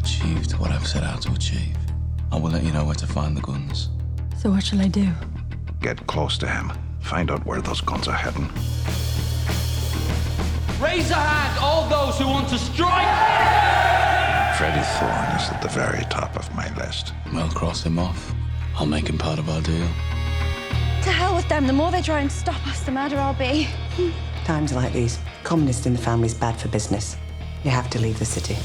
achieved what I've set out to achieve, I will let you know where to find the guns. So what shall I do? Get close to him. Find out where those guns are heading. Raise a hand, all those who want to strike! Freddie Thorne is at the very top of my list. We'll cross him off. I'll make him part of our deal. To hell with them. The more they try and stop us, the madder I'll be. Times like these, communist in the family's bad for business. You have to leave the city.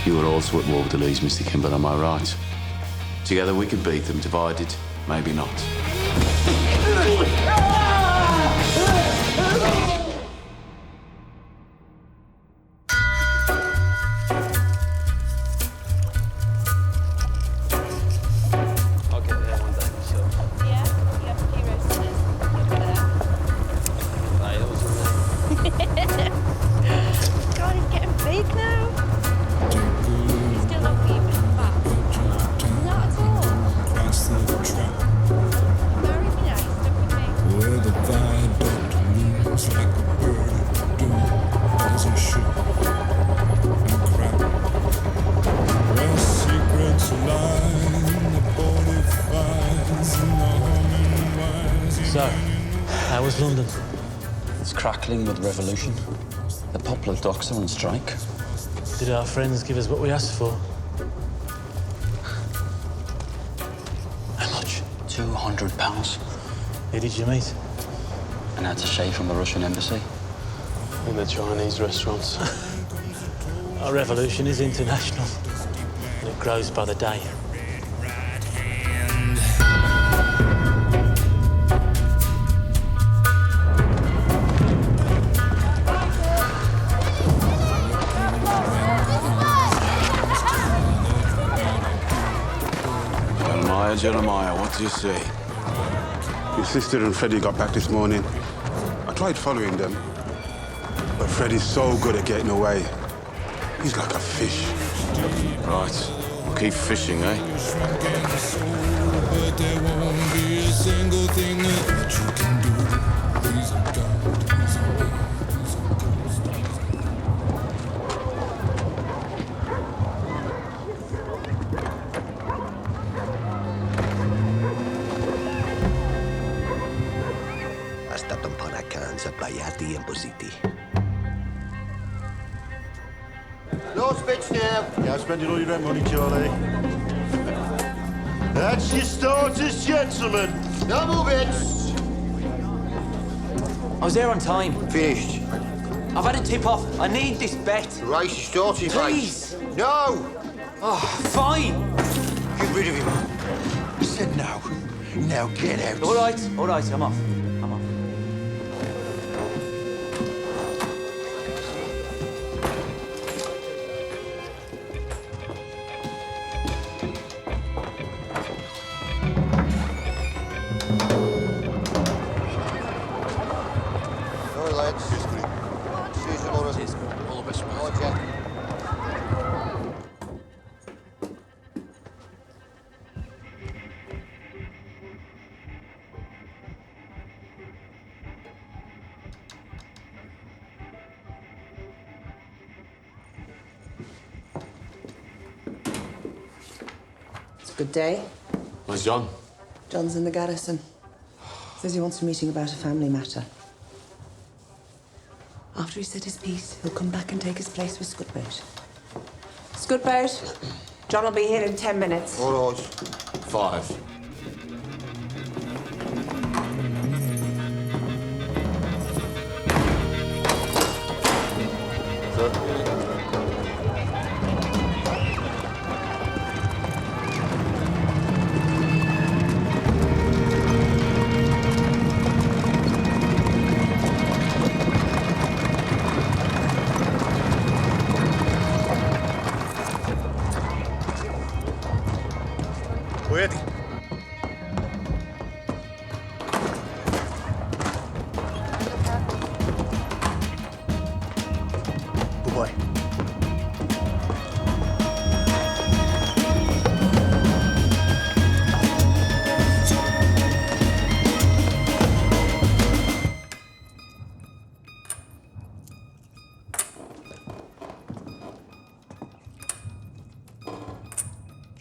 You were also at war with the Lees, Mr. Kimber, am I right? Together we could beat them, divided, maybe not. God, he's getting big now. He's still not even fat. Not at all. Very nice, stuck with me. Where the viaduct looms like a bird at doom as a ship and crack. Where secrets lie in the body fires and the humming wires. So, how was London? It's crackling with revolution. The Poplar docks are on strike. Did our friends give us what we asked for? How much? £200. Who did you meet? An attaché from the Russian embassy. In the Chinese restaurants. Our revolution is international, and it grows by the day. Jeremiah, what do you see? Your sister and Freddie got back this morning. I tried following them, but Freddie's so good at getting away. He's like a fish. Right. We'll keep fishing, eh? But there won't be a single thing that you can do. He's a god, he's a god, he's a ghost. Hasta Tompanacan sa Playati and City. No speech now. Yeah, spending all your rent money, Charlie. That's your starters, gentlemen. No more bits. I was there on time. Finished. I've had a tip-off. I need this bet. The race is starting, Please. mate. No. Oh, fine. Get rid of him. I said no. Now get out. All right, I'm off. I'm off. All right, lads. See you tomorrow. All the best, mate. All right, Jack. It's a good day. Where's John? John's in the garrison. Says he wants a meeting about a family matter. After he's said his piece, he'll come back and take his place with Scudboat. Scudboat, John will be here in 10 minutes. All right. 5.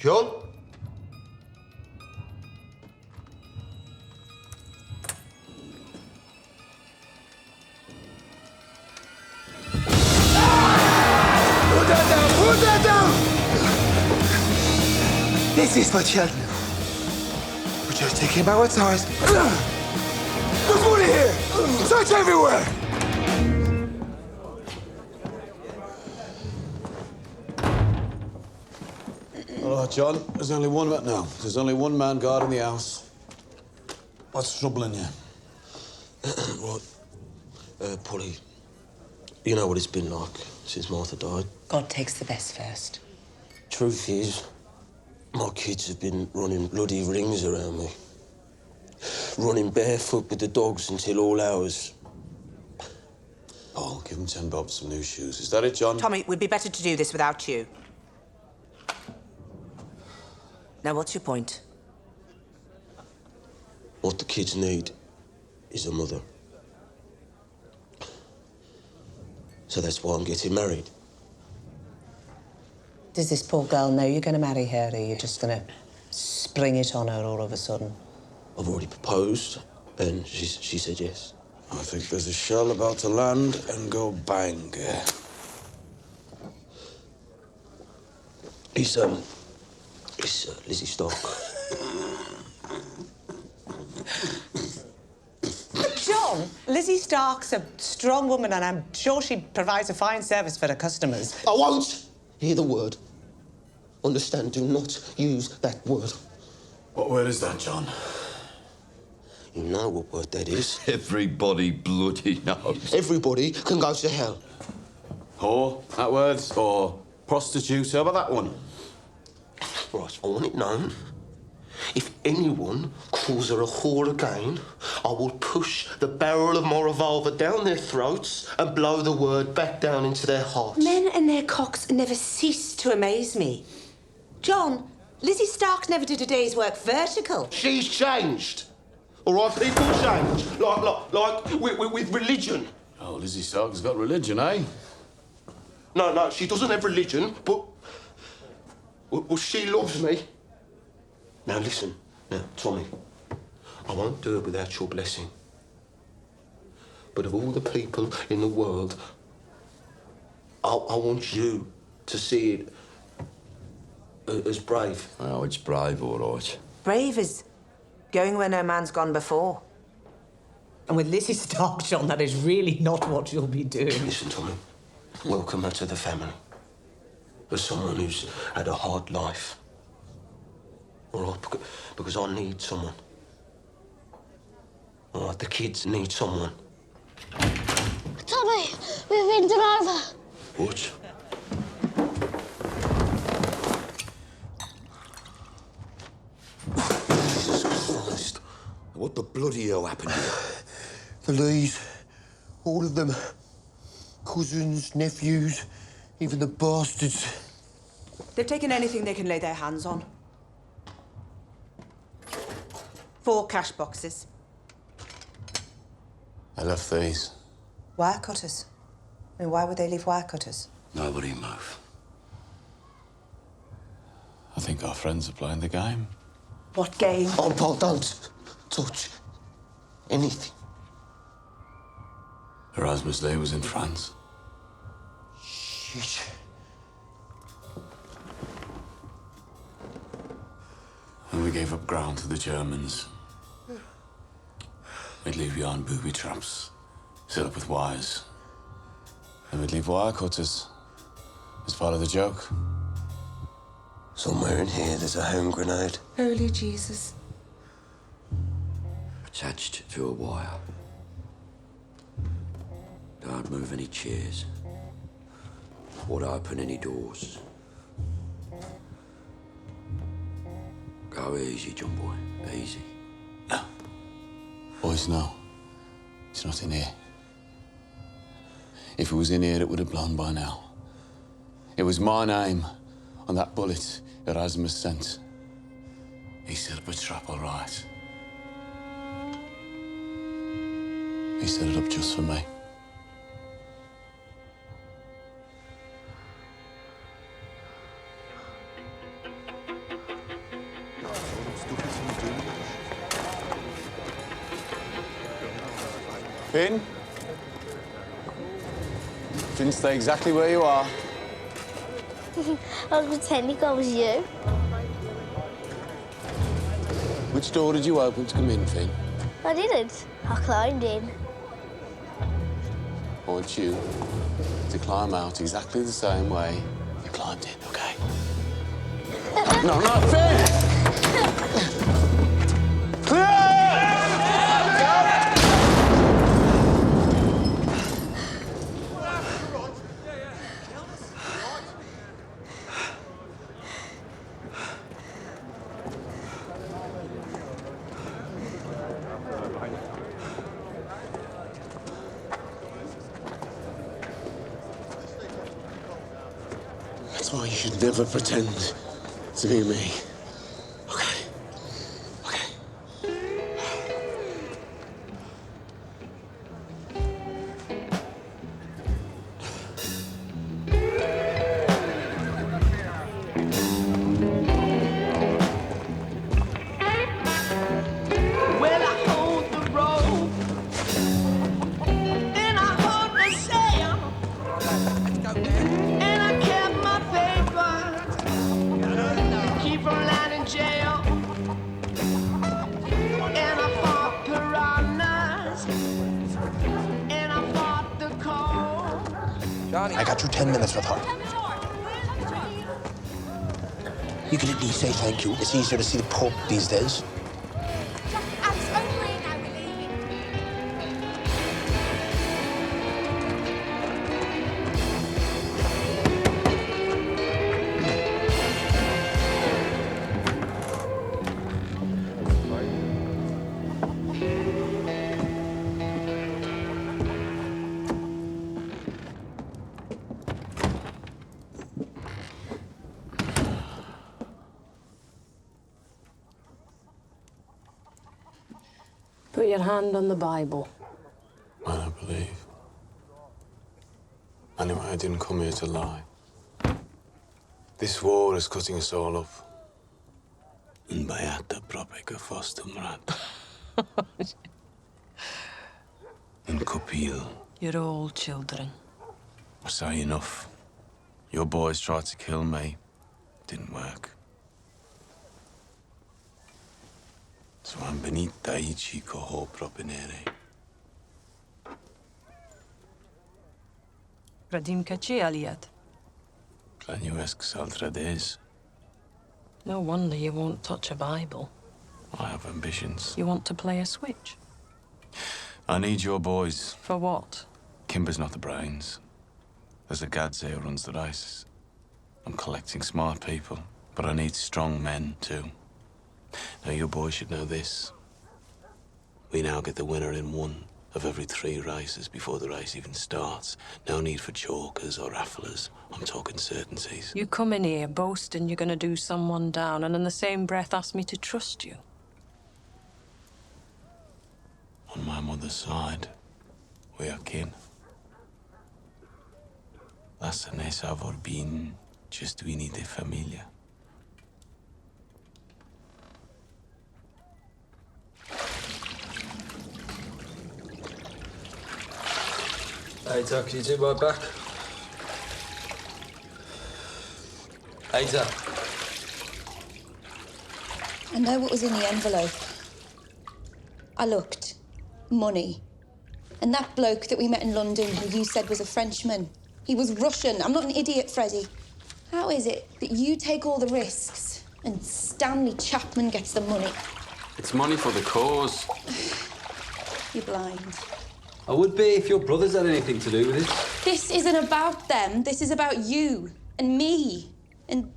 John? Put that down! Put that down! This is for children. We're just taking our time. There's money here! Search everywhere! All right, John. There's only one man now. There's only one man guarding the house. What's troubling you? Right. Polly, you know what it's been like since Martha died. God takes the best first. Truth is, my kids have been running bloody rings around me. Running barefoot with the dogs until all hours. Oh, give him 10 bob, some new shoes. Is that it, John? Tommy, it would be better to do this without you. Now, what's your point? What the kids need is a mother. So that's why I'm getting married. Does this poor girl know you're going to marry her, or are you just going to spring it on her all of a sudden? I've already proposed, and she said yes. I think there's a shell about to land and go bang. It's Lizzie Stark. John, Lizzie Stark's a strong woman, and I'm sure she provides a fine service for her customers. I won't hear the word. Understand? Do not use that word. What word is that, John? You know what word that is. Everybody bloody knows. Everybody can go to hell. Whore, that word? Or prostitute? How about that one? Right, I want it known. If anyone calls her a whore again, I will push the barrel of my revolver down their throats and blow the word back down into their hearts. Men and their cocks never cease to amaze me. John, Lizzie Stark never did a day's work vertical. She's changed. All right, people change. Like with religion. Oh, Lizzie Stark's got religion, eh? No, she doesn't have religion, but... Well, she loves me. Now, listen. Now, Tommy, I won't do it without your blessing. But of all the people in the world, I want you to see it as brave. Oh, it's brave, all right. Brave is going where no man's gone before. And with Lizzie Stark, John, that is really not what you'll be doing. Listen, Tommy, welcome her to the family. As someone who's had a hard life. All right, because I need someone. All right, the kids need someone. Tommy, we've been done over. What? Jesus Christ. What the bloody hell happened here? The Lees, all of them. Cousins, nephews, even the bastards. They've taken anything they can lay their hands on. 4 cash boxes. I left these. Wire cutters. I mean, why would they leave wire cutters? Nobody move. I think our friends are playing the game. What game? Oh, Paul, don't touch anything. Erasmus Lee was in France. Shit. And we gave up ground to the Germans. We'd leave behind booby traps, set up with wires. And we'd leave wire cutters as part of the joke. Somewhere in here, there's a hand grenade. Holy Jesus. Attached to a wire. Don't move any chairs. Or open any doors. Go easy, John boy. Easy. No. Boys, no. It's not in here. If it was in here, it would have blown by now. It was my name on that bullet Erasmus sent. He set up a trap, all right. He set it up just for me. Finn? Finn, stay exactly where you are. I was pretending I was you. Which door did you open to come in, Finn? I didn't. I climbed in. I want you to climb out exactly the same way you climbed in, OK? No, no, Finn! Clear! That's why you should never pretend to be me. Okay? Okay. Well, I hold the rope, and I hold the sail, and I kept my paper, keep from landing jail, and I fought piranhas, and I fought the cold. I got you 10 minutes with her. You can at least say thank you. It's easier to see the Pope these days. Put your hand on the Bible. I don't believe. Anyway, I didn't come here to lie. This war is cutting us all up. And Beata propega fostum rat. And Copil. You're all children. I say enough. Your boys tried to kill me. Didn't work. So I'm benita I chico ho propinere. Radim kachi aliat. Clanuesc saltrades. No wonder you won't touch a Bible. I have ambitions. You want to play a switch? I need your boys. For what? Kimber's not the brains. There's a Gadze who runs the races. I'm collecting smart people, but I need strong men too. Now, your boys should know this. We now get the winner in one of every 3 races before the race even starts. No need for chalkers or rafflers. I'm talking certainties. You come in here boasting you're going to do someone down, and in the same breath ask me to trust you. On my mother's side, we are kin. Lasă ne să vorbim gestuini de familia. Ada, can you do my back? Ada. I know what was in the envelope. I looked. Money. And that bloke that we met in London who you said was a Frenchman, he was Russian. I'm not an idiot, Freddie. How is it that you take all the risks and Stanley Chapman gets the money? It's money for the cause. You're blind. I would be if your brothers had anything to do with it. This isn't about them. This is about you and me and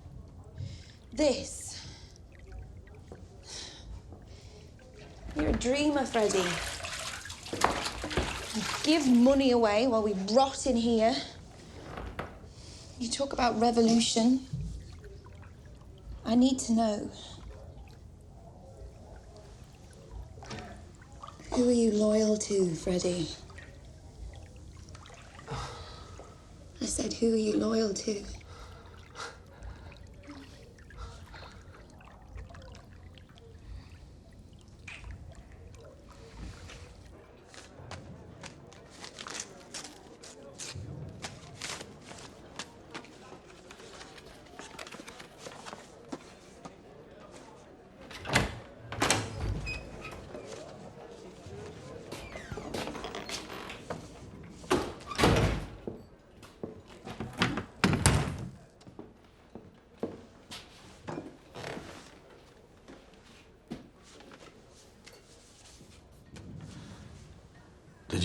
this. You're a dreamer, Freddie. You give money away while we rot in here. You talk about revolution. I need to know. Who are you loyal to, Freddie? I said, who are you loyal to?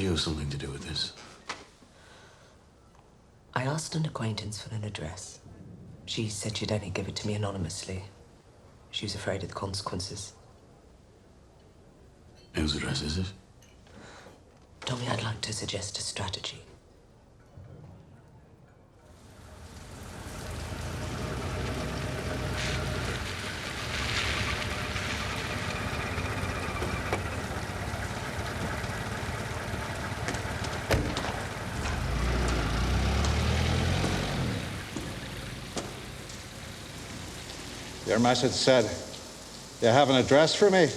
you have something to do with this? I asked an acquaintance for an address. She said she'd only give it to me anonymously. She was afraid of the consequences. Whose address is it? Tommy, I'd like to suggest a strategy. Your message said you have an address for me.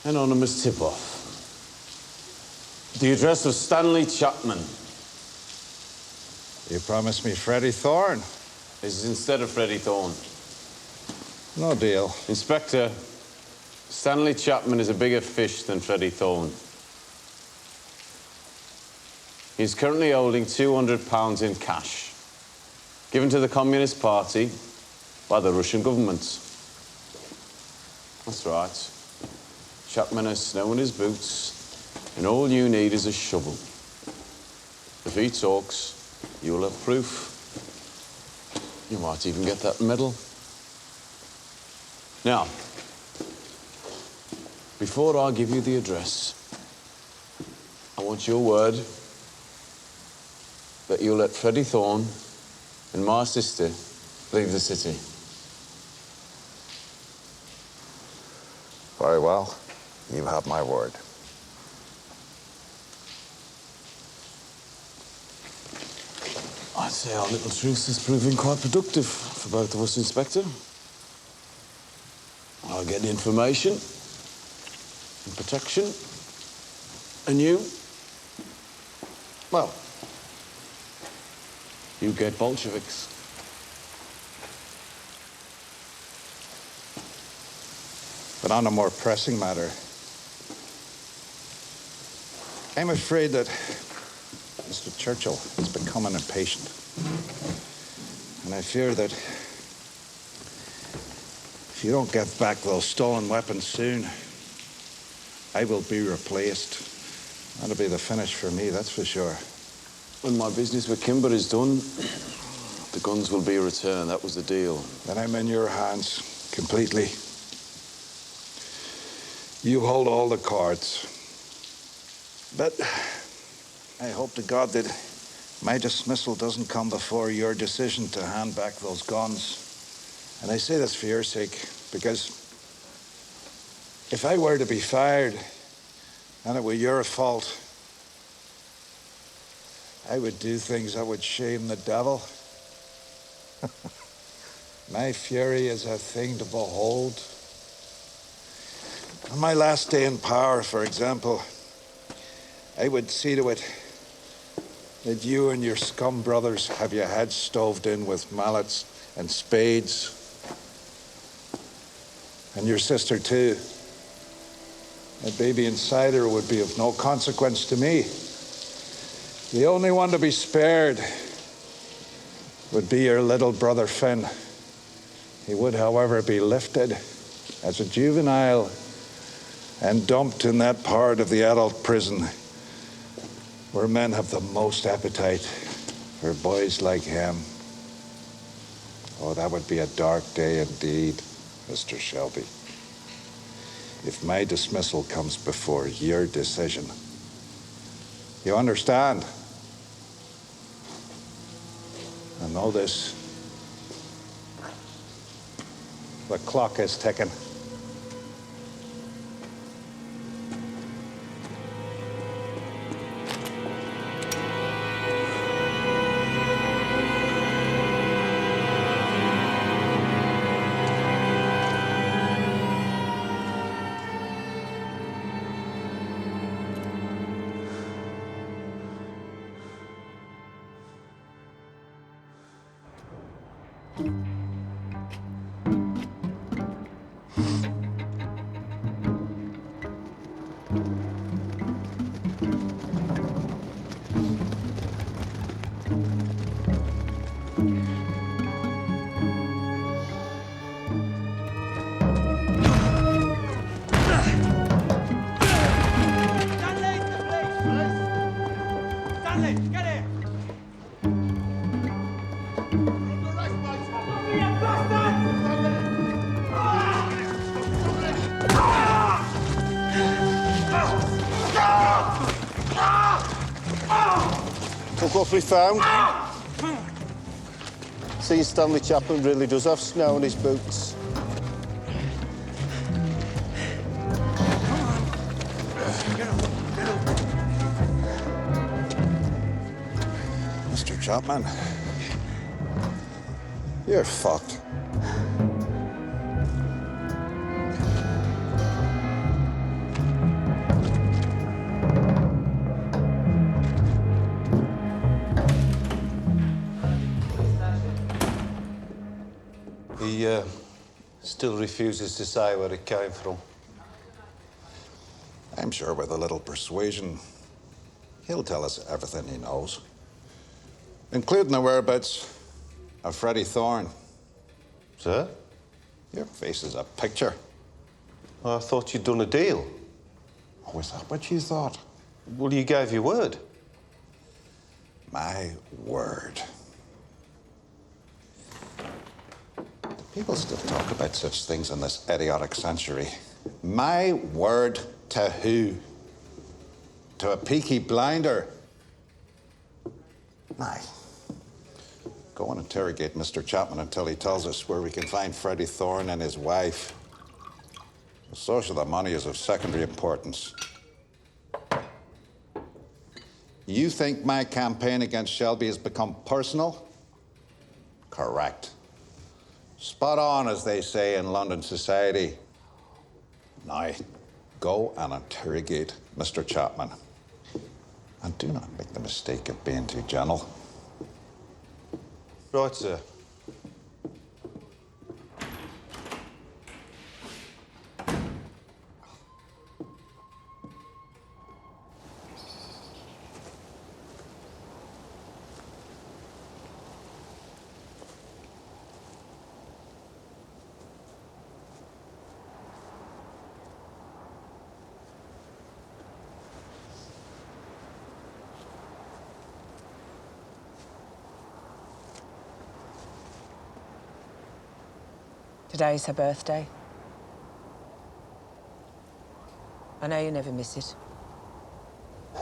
Anonymous tip-off. The address of Stanley Chapman. You promised me Freddie Thorne. This is instead of Freddie Thorne. No deal. Inspector, Stanley Chapman is a bigger fish than Freddie Thorne. He's currently holding £200 in cash, given to the Communist Party by the Russian government. That's right. Chapman has snow in his boots, and all you need is a shovel. If he talks, you'll have proof. You might even get that medal. Now, before I give you the address, I want your word that you'll let Freddie Thorne and my sister leave the city. Very well. You have my word. I'd say our little truce is proving quite productive for both of us, Inspector. I'll get information and protection, and you, well, you get Bolsheviks. But on a more pressing matter, I'm afraid that Mr. Churchill is becoming impatient. And I fear that if you don't get back those stolen weapons soon, I will be replaced. That'll be the finish for me, that's for sure. When my business with Kimber is done, the guns will be returned. That was the deal. Then I'm in your hands completely. You hold all the cards. But I hope to God that my dismissal doesn't come before your decision to hand back those guns. And I say this for your sake, because if I were to be fired and it were your fault, I would do things that would shame the devil. My fury is a thing to behold. On my last day in power, for example, I would see to it that you and your scum brothers have your heads stoved in with mallets and spades. And your sister, too. A baby inside her would be of no consequence to me. The only one to be spared would be your little brother Finn. He would, however, be lifted as a juvenile and dumped in that part of the adult prison where men have the most appetite for boys like him. Oh, that would be a dark day indeed, Mr. Shelby. If my dismissal comes before your decision. You understand? And know this. The clock is ticking. Took what we found. See, Stanley Chapman really does have snow on his boots. Mr. Chapman, you're fucked. He still refuses to say where it came from. I'm sure with a little persuasion, he'll tell us everything he knows, including the whereabouts of Freddie Thorne. Sir? Your face is a picture. I thought you'd done a deal. Oh, is that what you thought? Well, you gave your word. My word. People still talk about such things in this idiotic century. My word to who? To a Peaky blinder? Aye. Go and interrogate Mr. Chapman until he tells us where we can find Freddie Thorne and his wife. The source of the money is of secondary importance. You think my campaign against Shelby has become personal? Correct. Spot on, as they say in London society. Now, go and interrogate Mr. Chapman. And do not make the mistake of being too gentle. Right, sir. Today's her birthday. I know you never miss it.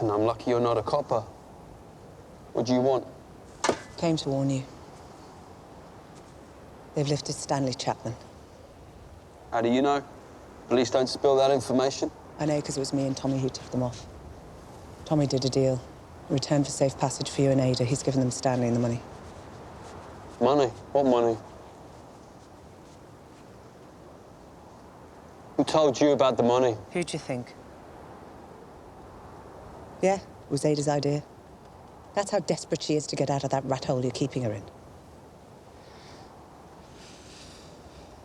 And I'm lucky you're not a copper. What do you want? Came to warn you. They've lifted Stanley Chapman. How do you know? Police don't spill that information. I know because it was me and Tommy who tipped them off. Tommy did a deal. In return for safe passage for you and Ada, he's given them Stanley and the money. Money? What money? Who told you about the money? Who do you think? Yeah, it was Ada's idea. That's how desperate she is to get out of that rat hole you're keeping her in.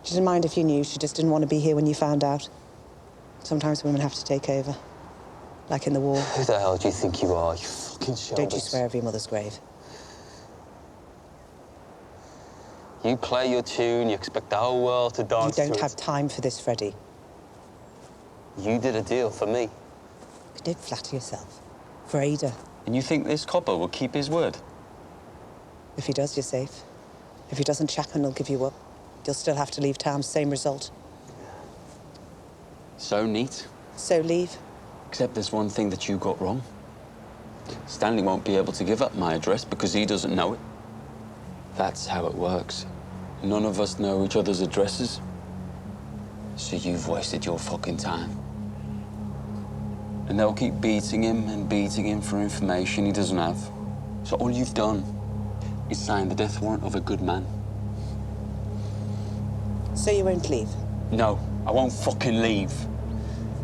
She didn't mind if you knew, she just didn't want to be here when you found out. Sometimes women have to take over. Like in the war. Who the hell do you think you are, you fucking shoulders? Don't you swear over your mother's grave. You play your tune, you expect the whole world to dance You don't to have it. time for this, Freddie. You did a deal for me. You did flatter yourself. For Ada. And you think this copper will keep his word? If he does, you're safe. If he doesn't, Chapman will give you up. You'll still have to leave town, same result. So neat. So leave. Except there's one thing that you got wrong. Stanley won't be able to give up my address because he doesn't know it. That's how it works. None of us know each other's addresses. So you've wasted your fucking time. And they'll keep beating him for information he doesn't have. So all you've done is sign the death warrant of a good man. So you won't leave? No, I won't fucking leave.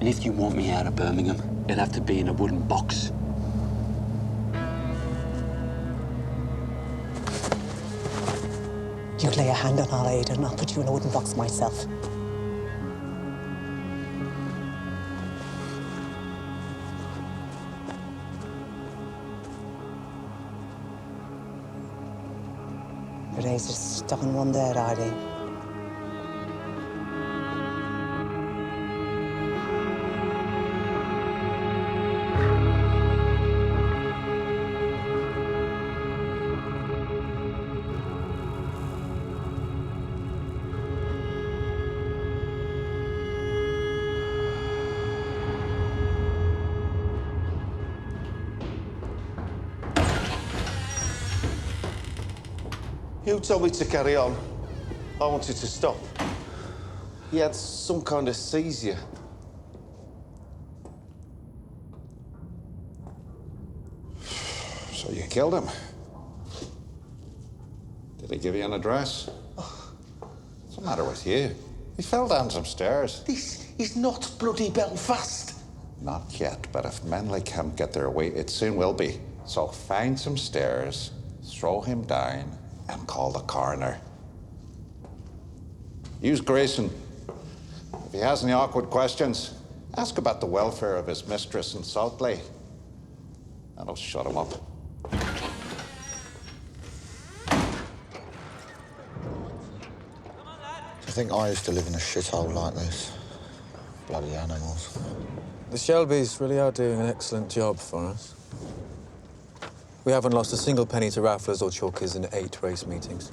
And if you want me out of Birmingham, it'll have to be in a wooden box. You lay a hand on our Ada and I'll put you in a wooden box myself. But Ada's a stubborn one there, Artie. You told me to carry on. I wanted to stop. He had some kind of seizure. So you killed him? Did he give you an address? What's the matter with you? He fell down some stairs. This is not bloody Belfast. Not yet, but if men like him get their way, it soon will be. So find some stairs, throw him down, and call the coroner. Use Grayson. If he has any awkward questions, ask about the welfare of his mistress in Saltley. That'll shut him up. I think I used to live in a shithole like this. Bloody animals. The Shelbys really are doing an excellent job for us. We haven't lost a single penny to rafflers or chalkers in 8 race meetings.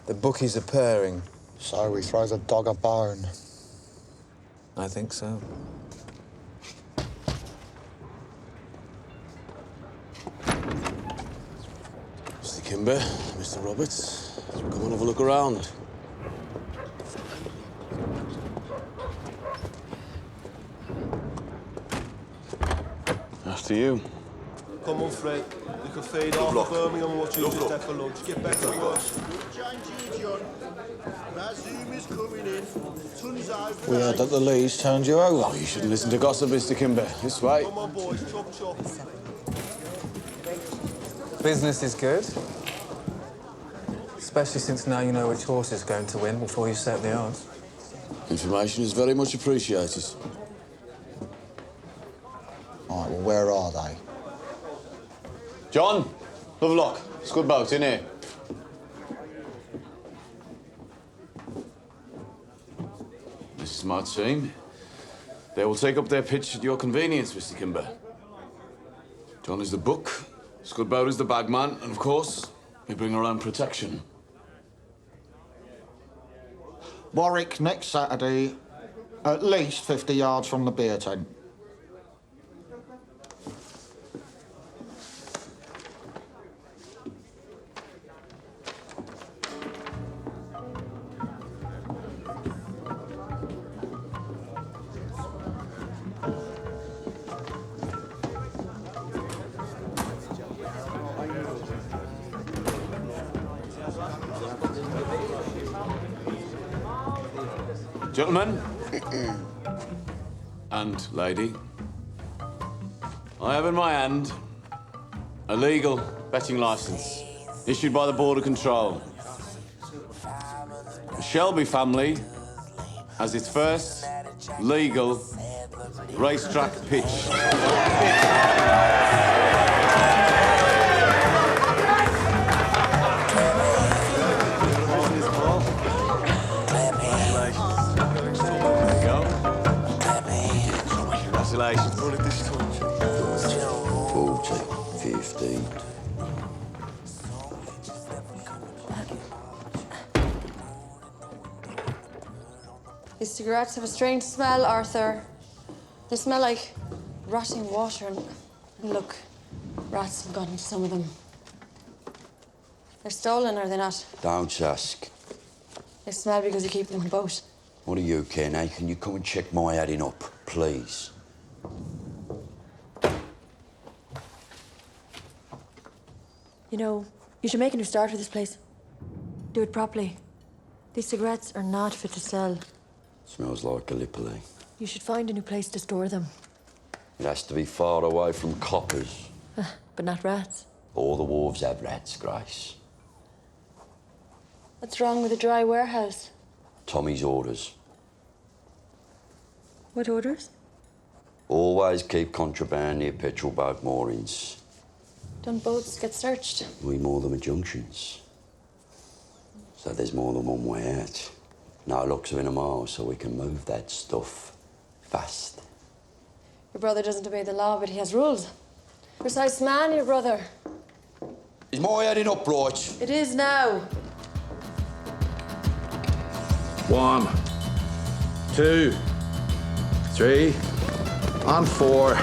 The bookies are pairing. So we throw the dog a bone. I think so. Mr. Kimber, Mr. Roberts, come and have a look around. After you. Come on, Fred. You can feed off of Birmingham and watch you just have for lunch. Get back to work. We heard that the Lees turned you over. Oh, you shouldn't listen to gossip, Mr. Kimber. This way. Come on, boys. Chop, chop. Business is good. Especially since now you know which horse is going to win before you set the odds. Information is very much appreciated. All right, well, where are they? John, Lovelock, it's good boat, in here. This is my team. They will take up their pitch at your convenience, Mr. Kimber. John is the book, Scudboat is the bagman, and of course, we bring our own protection. Warwick next Saturday, at least 50 yards from the beer tent. Gentlemen, and lady, I have in my hand a legal betting license issued by the Border Control. The Shelby family has its first legal racetrack pitch. Congratulations. 40, 15. These cigarettes have a strange smell, Arthur. They smell like rotting water and look, rats have gotten some of them. They're stolen, are they not? Don't ask. They smell because you keep them on a boat. What do you care now? Can you come and check my adding up, please? You know, you should make a new start with this place. Do it properly. These cigarettes are not fit to sell. Smells like Gallipoli. You should find a new place to store them. It has to be far away from coppers. But not rats. All the wharves have rats, Grace. What's wrong with a dry warehouse? Tommy's orders. What orders? Always keep contraband near petrol boat moorings. Don't boats get searched? We moor them at junctions. So there's more than one way out. No locks are in a mile, so we can move that stuff fast. Your brother doesn't obey the law, but he has rules. Precise man, your brother. Is my adding up right? It is now. 1, 2, 3, and 4.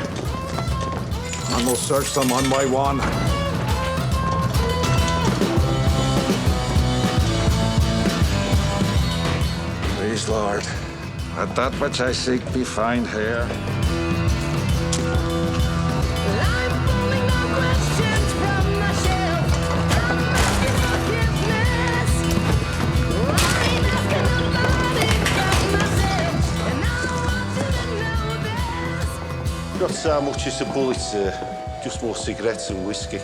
And we'll search them one by one. Praise Lord. Let that which I seek be found here. Not so much as a bullet, sir. Just more cigarettes and whiskey.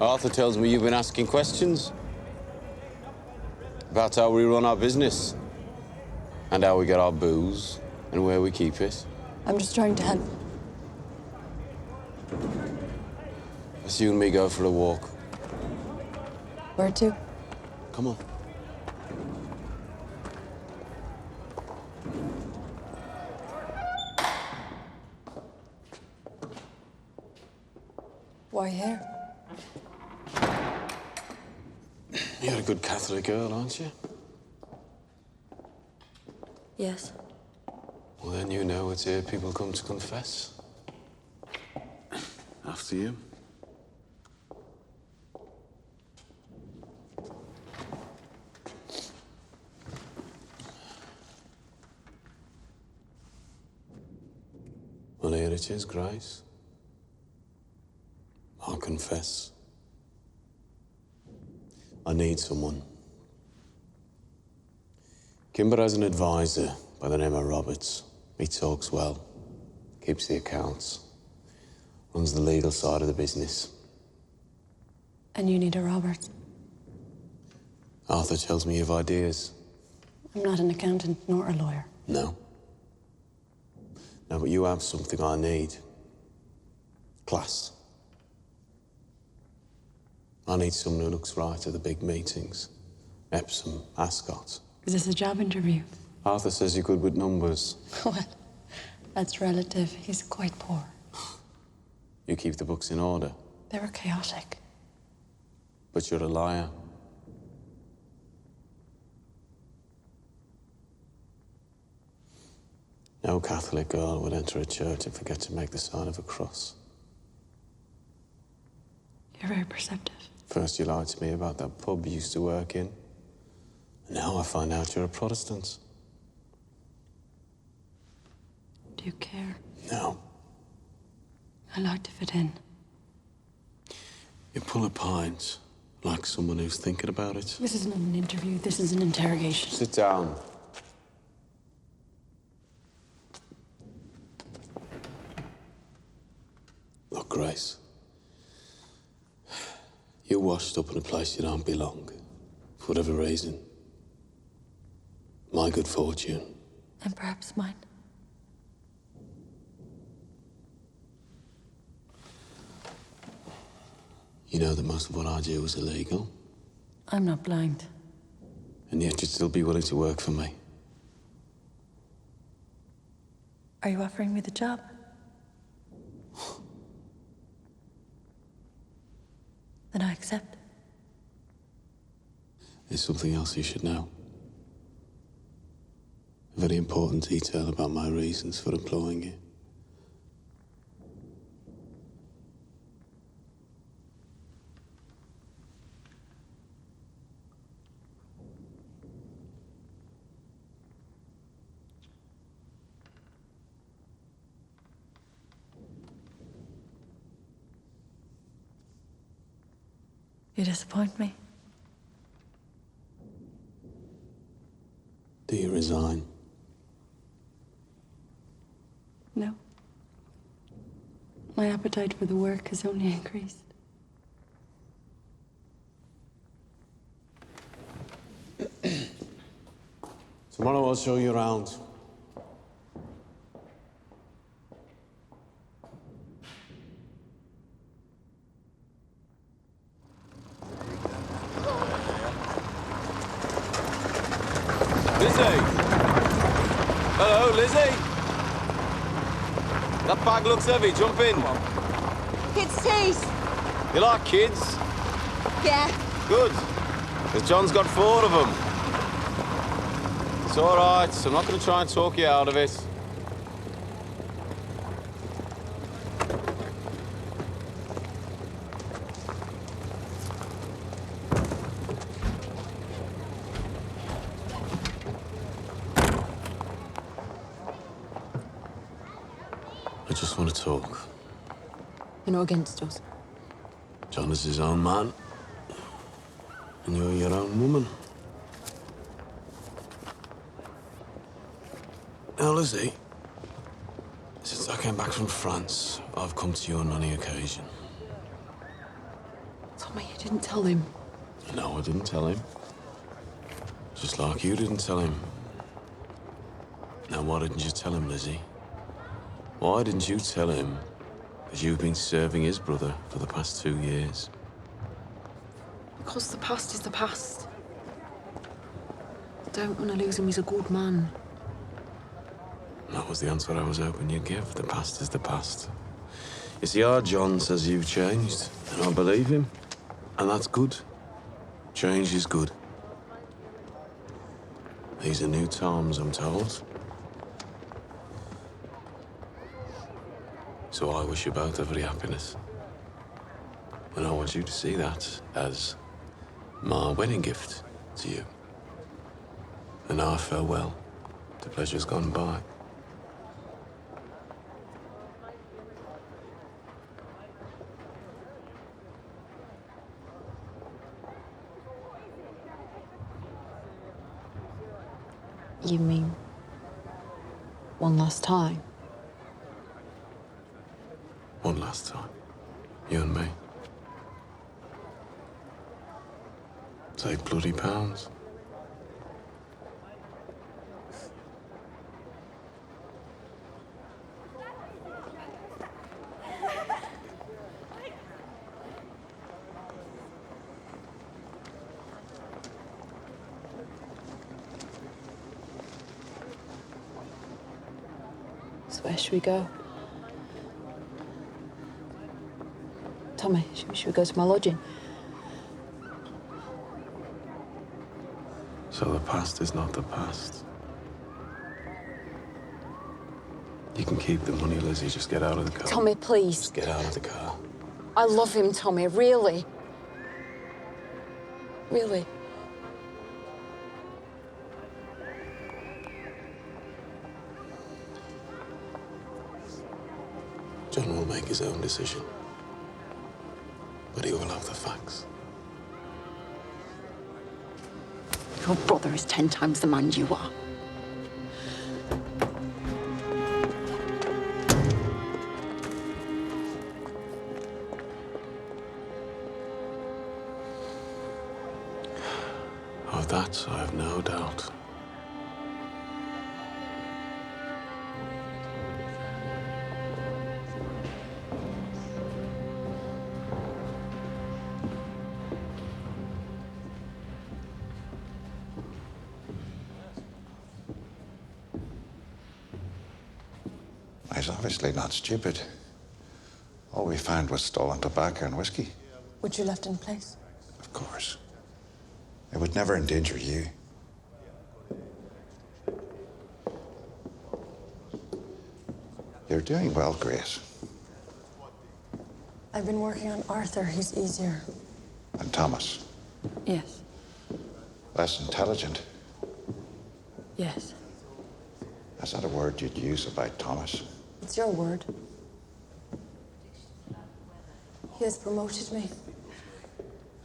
Arthur tells me you've been asking questions about how we run our business and how we get our booze and where we keep it. I'm just trying to help. Let's you and me go for a walk. Where to? Come on. Why here? You're a good Catholic girl, aren't you? Yes. Well, then you know it's here people come to confess. After you. Well, here it is, Grace. I'll confess. I need someone. Kimber has an advisor by the name of Roberts. He talks well, keeps the accounts, runs the legal side of the business. And you need a Robert. Arthur tells me you have ideas. I'm not an accountant nor a lawyer. No. No, but you have something I need. Class. I need someone who looks right at the big meetings. Epsom, Ascot. Is this a job interview? Arthur says you're good with numbers. Well, that's relative. He's quite poor. You keep the books in order. They were chaotic. But you're a liar. No Catholic girl would enter a church and forget to make the sign of a cross. You're very perceptive. First you lied to me about that pub you used to work in. And now I find out you're a Protestant. Do you care? No. I like to fit in. You pull a pint like someone who's thinking about it. This isn't an interview. This is an interrogation. Sit down. Look, Grace. You're washed up in a place you don't belong, for whatever reason. My good fortune. And perhaps mine. You know that most of what I do is illegal, I'm not blind. and yet you'd still be willing to work for me. Are you offering me the job? Then I accept. There's something else you should know. A very important detail about my reasons for employing you. You disappoint me. Do you resign? No. My appetite for the work has only increased. Tomorrow I'll show you around. Lizzie! Hello, Lizzie! That bag looks heavy. Jump in. Kids' teeth. You like kids? Yeah. Good. Because John's got 4 of them. It's all right. I'm not going to try and talk you out of it. I just want to talk. You're not against us. John is his own man. And you're your own woman. Now, Lizzie, since I came back from France, I've come to you on many occasions. Tommy, you didn't tell him. No, I didn't tell him. Just like you didn't tell him. Now, why didn't you tell him, Lizzie? Why didn't you tell him that you've been serving his brother for the past 2 years? Because the past is the past. I don't want to lose him. He's a good man. That was the answer I was hoping you'd give. The past is the past. You see, our John says you've changed, and I believe him. And that's good. Change is good. These are new times, I'm told. So I wish you both every happiness. And I want you to see that as my wedding gift to you. And our farewell to pleasures gone by. You mean one last time? One last time. You and me. Take bloody pounds. So where should we go? Tommy, should we go to my lodging? So the past is not the past. You can keep the money, Lizzie. Just get out of the car. Tommy, please. Just get out of the car. I love him, Tommy, really. Really. John will make his own decision. But he will have the facts. Your brother is 10 times the man you are. Of that, I have no doubt. He's obviously not stupid. All we found was stolen tobacco and whiskey. Which you left in place? Of course. It would never endanger you. You're doing well, Grace. I've been working on Arthur. He's easier. And Thomas. Yes. Less intelligent. Yes. That's not a word you'd use about Thomas. It's your word. He has promoted me.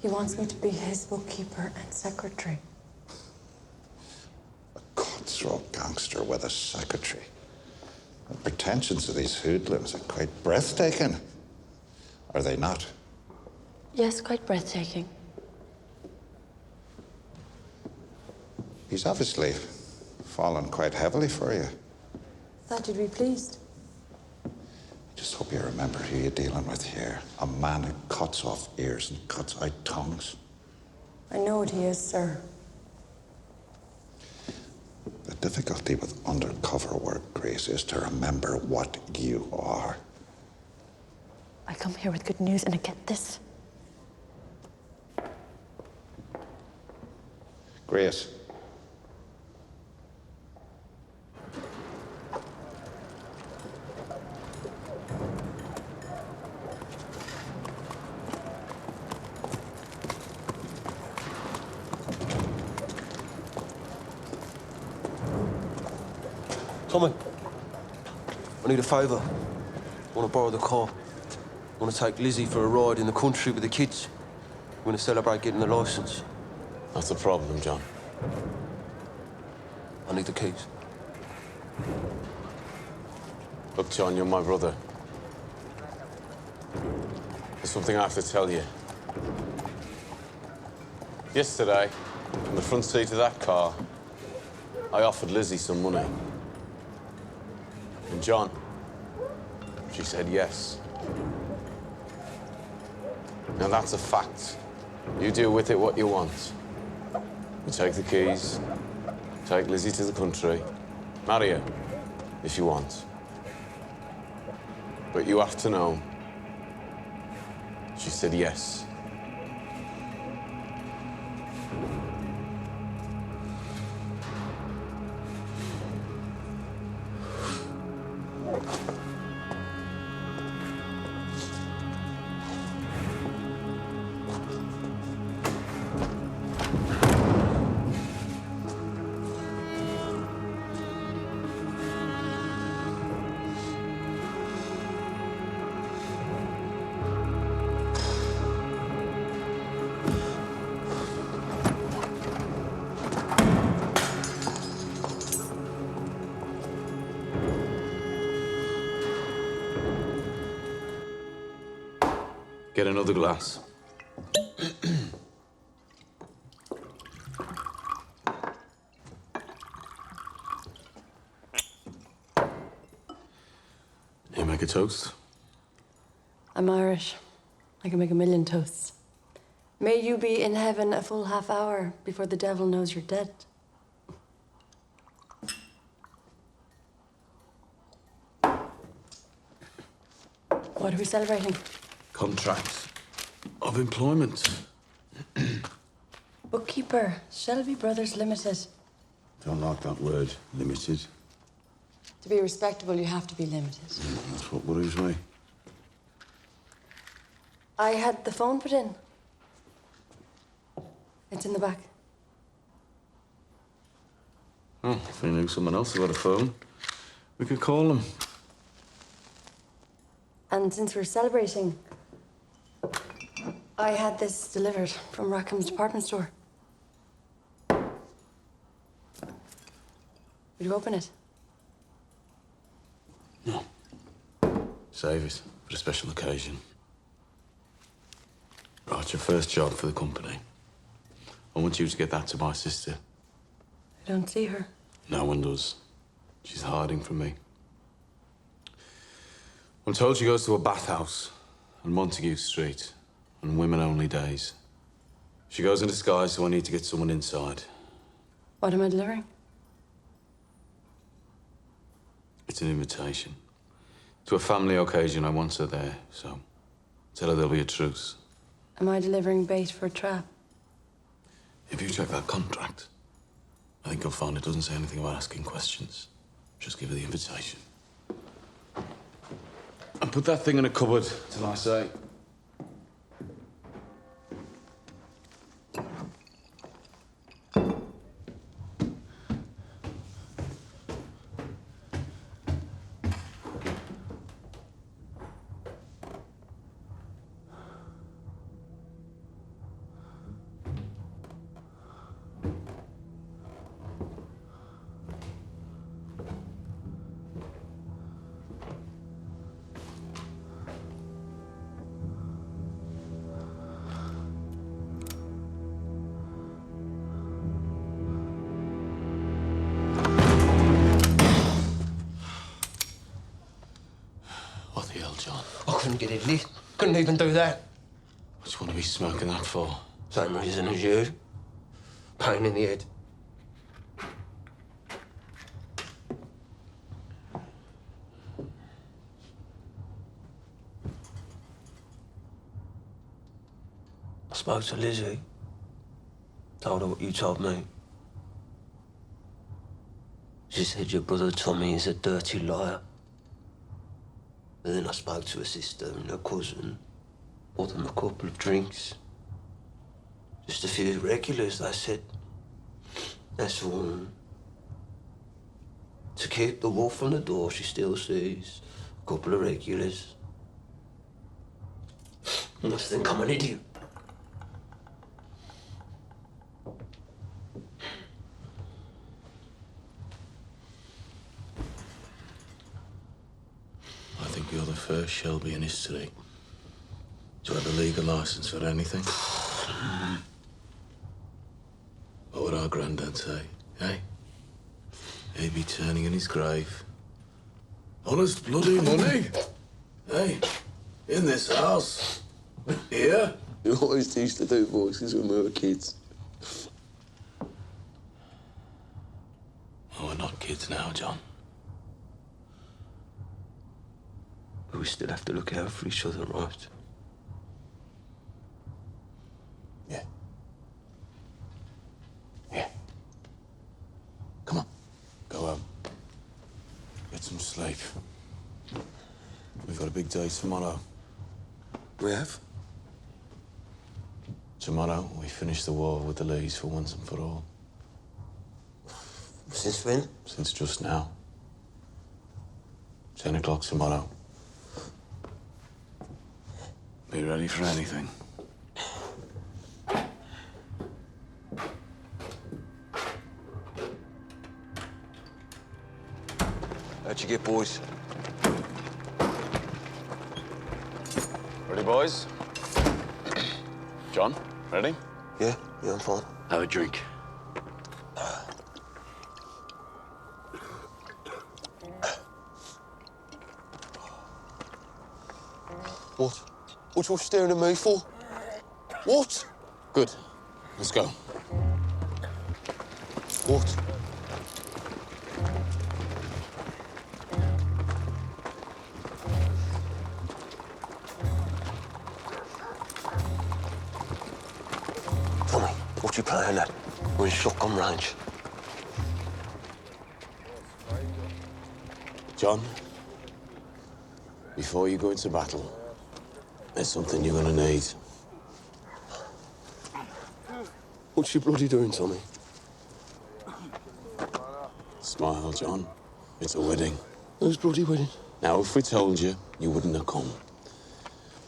He wants me to be his bookkeeper and secretary. A cutthroat gangster with a secretary. The pretensions of these hoodlums are quite breathtaking. Are they not? Yes, quite breathtaking. He's obviously fallen quite heavily for you. Thought you'd be pleased. Just hope you remember who you're dealing with here. A man who cuts off ears and cuts out tongues. I know what he is, sir. The difficulty with undercover work, Grace, is to remember what you are. I come here with good news and I get this. Grace. Tommy, I need a favour. Want to borrow the car. Want to take Lizzie for a ride in the country with the kids. Want to celebrate getting the licence. That's the problem, John. I need the keys. Look, John, you're my brother. There's something I have to tell you. Yesterday, in the front seat of that car, I offered Lizzie some money. And John, she said yes. Now that's a fact. You do with it what you want. You take the keys, take Lizzie to the country, marry her, if you want. But you have to know, she said yes. Get another glass. You make a toast? I'm Irish. I can make a million toasts. May you be in heaven a full half hour before the devil knows you're dead. What are we celebrating? Contract of employment. Bookkeeper, Shelby Brothers Limited. Don't like that word, limited. To be respectable, you have to be limited. That's what worries me. I had the phone put in. It's in the back. Oh, if we knew someone else who had a phone, we could call them. And since we're celebrating, I had this delivered from Rackham's department store. Will you open it? No. Save it for a special occasion. Right, your first job for the company. I want you to get that to my sister. I don't see her. No one does. She's hiding from me. I'm told she goes to a bathhouse on Montague Street on women-only days. She goes in disguise, so I need to get someone inside. What am I delivering? It's an invitation. To a family occasion, I want her there, so tell her there'll be a truce. Am I delivering bait for a trap? If you check that contract, I think you'll find it doesn't say anything about asking questions. Just give her the invitation. And put that thing in a cupboard till I say. What the hell, John? I couldn't get it lit. Couldn't even do that. What do you want to be smoking that for? Same reason as you. Pain in the head. I spoke to Lizzie. Told her what you told me. She said your brother Tommy is a dirty liar. And then I spoke to her sister and her cousin. Bought them a couple of drinks. Just a few regulars, they said. That's all. To keep the wolf from the door, she still sees Couple of regulars. You must think I'm an idiot. I think you're the first Shelby in history to have a legal license for anything. What would our granddad say, eh? He'd be turning in his grave. Honest bloody money. Hey, in this house. Here. You always used to do voices when we were kids. Oh, we're not kids now, John. But we still have to look out for each other, right? Yeah. Yeah. Come on. Go home. Get some sleep. We've got a big day tomorrow. We have? Tomorrow, we finish the war with the Lees for once and for all. Since when? Since just now. 10 o'clock tomorrow. Be ready for anything. How'd you get, boys? Ready, boys? John, ready? Yeah, I'm fine. Have a drink. What? What you staring at me for? What? Good. Let's go. What? Tommy, what you playing at? We're in shotgun range. John, before you go into battle, there's something you're gonna need. What's you bloody doing, Tommy? Smile, John. It's a wedding. Whose bloody wedding? Now, if we told you, you wouldn't have come.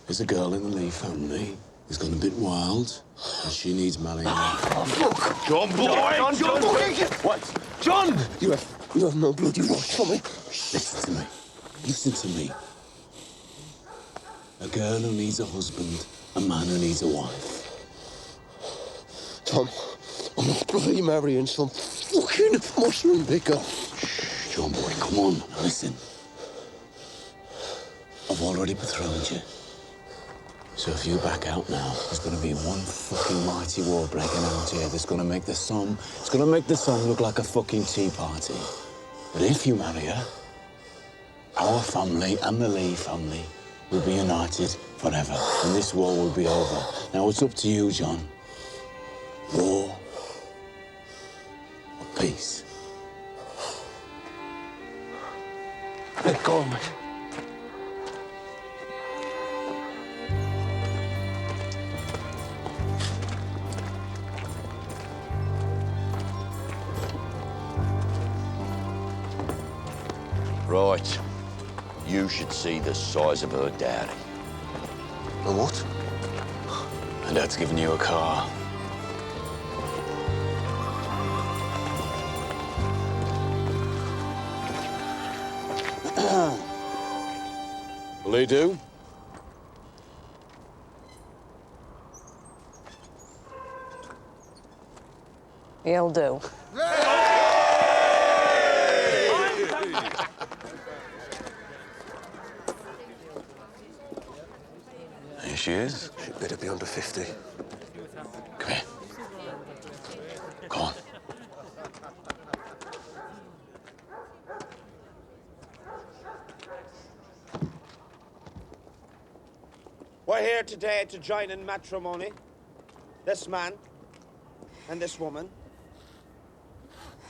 There's a girl in the Lee family who's gone a bit wild, and she needs marrying. Look! John, boy! John, boy! What? John! You have no bloody right, Tommy. Listen to me. Listen to me. A girl who needs a husband, a man who needs a wife. Tom, I'm not bloody marrying some fucking mushroom picker. John, boy, come on. Listen. I've already betrothed you. So if you back out now, there's going to be one fucking mighty war breaking out here that's going to make the sun... It's going to make the sun look like a fucking tea party. But if you marry her, our family and the Lee family will be united forever, and this war will be over. Now, it's up to you, John. War or peace? Let go of me. Right. You should see the size of her daddy. A what? And Dad's giving you a car. Will he do? He'll do. Here she is. She better be under 50. Come here. Come on. We're here today to join in matrimony. This man and this woman.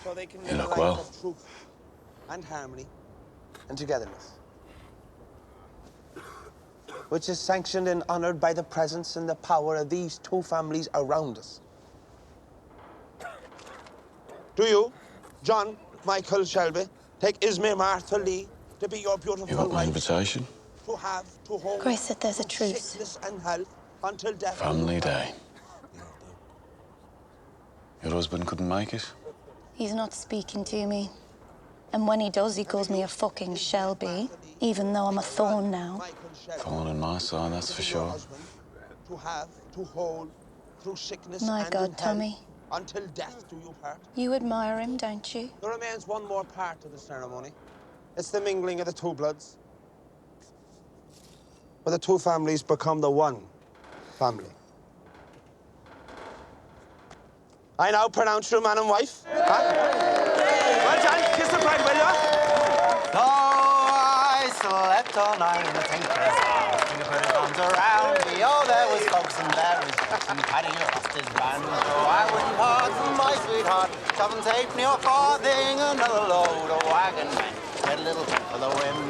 So they can live a look life well. of truth and harmony and togetherness. Which is sanctioned and honored by the presence and the power of these two families around us. Do you, John Michael Shelby, take Ismay Martha Lee to be your beautiful You got my wife, invitation? to have, to hold, Grace said there's a through truce. sickness and health until death. Family day. Your husband couldn't make it? He's not speaking to me. And when he does, he calls me a fucking Shelby, even though I'm a thorn now. Thorn on my side, that's for sure. To have, to hold, through sickness My and God, in health, Tommy. until death do you part. You admire him, don't you? There remains one more part to the ceremony. It's the mingling of the two bloods. Where the two families become the one family. I now pronounce you man and wife. Huh? Well, John, kiss the bride, will ya? So I slept all night in the tinker's house. You put his arms around me. Oh, there was folks and there was Jackson. Paddy lost his band. Oh, I wouldn't part from my sweetheart. 7 halfpenny or farthing, another load of wagon men. Get a little for the women.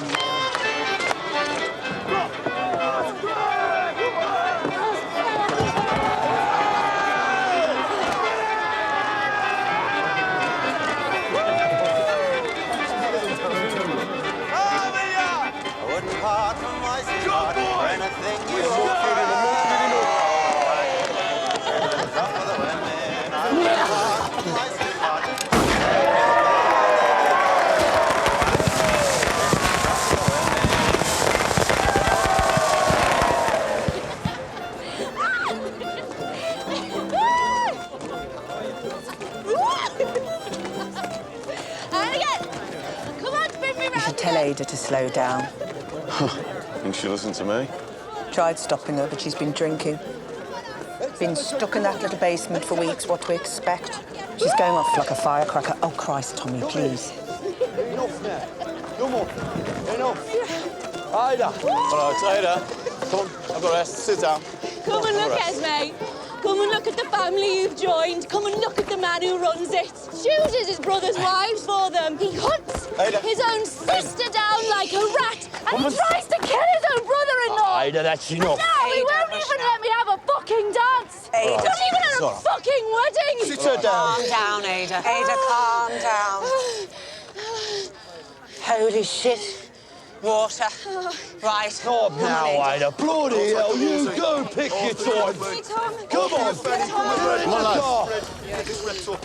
Part from my sweetheart for anything you want. You should tell Ada to slow down. Think she'll listen to me? Tried stopping her, but she's been drinking. Been stuck in that little basement for weeks. What to expect? She's going off like a firecracker. Oh, Christ, Tommy, please. Enough now. No more. Enough. Ida. All right, Ida. Come on, I've got rest. Sit down. Come and look, Esme. Come and look at the family you've joined. Come and look at the man who runs it. Chooses his brother's wives for them. He hunts his own sister down like a rat. And he tries to kill his own brother-in-law. Ida, that's enough. No, he won't even let me have a fucking dance. Ada. Not even at a fucking wedding. Sit her down. Calm down, Ada. Ada, calm down. Holy shit. Water. Right. Stop now, Ida. Bloody hell, you go pick your time. Come on, Fanny. Come on, lads. Yeah, just reps up.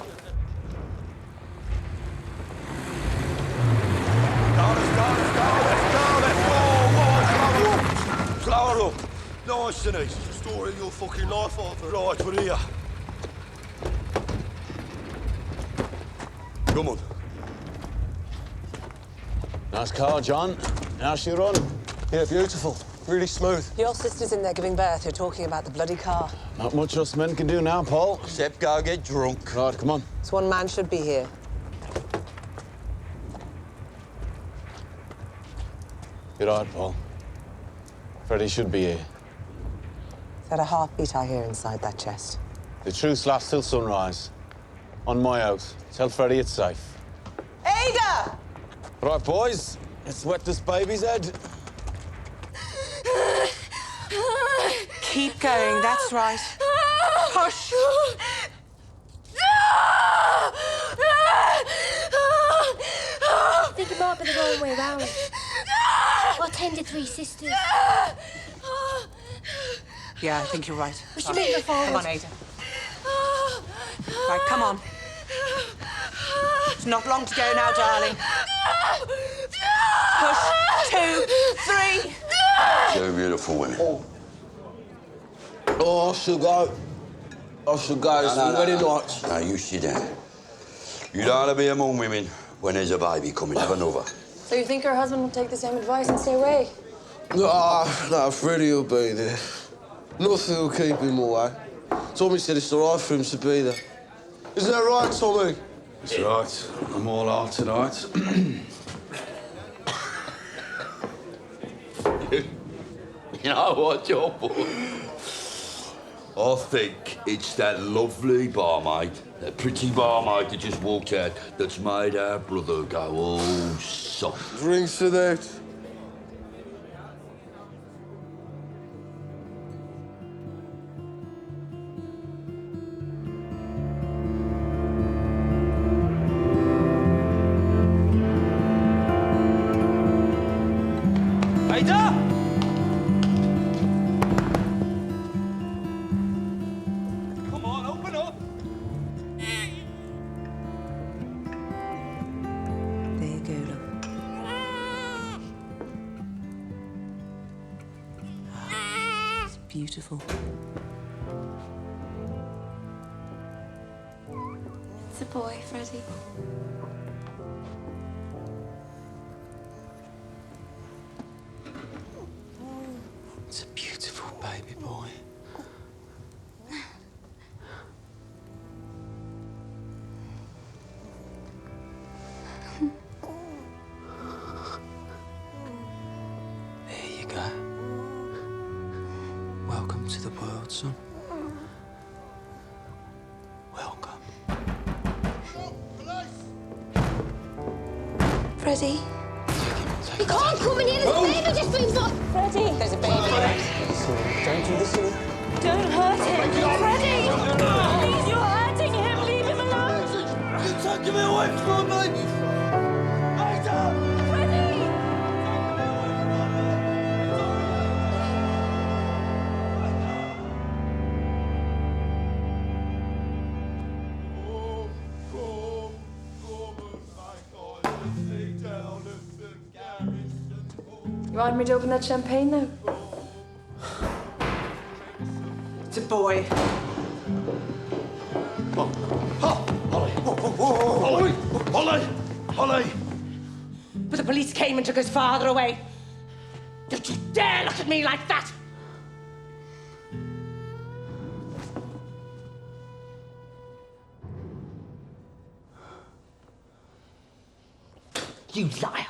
Flower up. Nice, isn't it? It's the story of your fucking life, Arthur. Right, we're here. Come on. Nice car, John. How's she run? Yeah, beautiful. Really smooth. Your sister's in there giving birth. You're talking about the bloody car. Not much us men can do now, Paul. Except go get drunk. Right, come on. This one man should be here. You're right, Paul. Freddie should be here. Is that a heartbeat I hear inside that chest? The truce lasts till sunrise. On my oath. Tell Freddie it's safe. Ada! Right, boys. Let's wet this baby's head. Keep going, that's right. Hush. I think it might be the wrong way around. Or 10 to 3 sisters. Yeah, I think you're right. We should move her forward. Come on, Ada. Right, come on. It's not long to go now, darling. Push. 2, 3. Two beautiful women. Oh, I should go. I should go. It's very nice. No, you sit down. You don't want to be among women when there's a baby coming. Have another. So you think her husband would take the same advice and stay away? No, Freddie will be there. Nothing will keep him away. Tommy said it's all right for him to be there. Isn't that right, Tommy? That's right. I'm all out tonight. You know what, Joe? I think it's that lovely barmaid, that pretty barmaid that just walked out, that's made our brother go all soft. Drinks to that. Spider! Come on, open up! There you go, look. It's beautiful. It's a boy, Freddie. It's a beautiful baby boy. There you go. Welcome to the world, son. Welcome. Freddie. You can't come in here. There's a baby just been born. Freddie. There's a baby. Don't do this to me. Don't hurt him. Freddie! Please, you're hurting him. Leave him alone. You're taking me away from my baby. You want me to open that champagne now? It's a boy. Holly! But the police came and took his father away. Don't you dare look at me like that! You liar!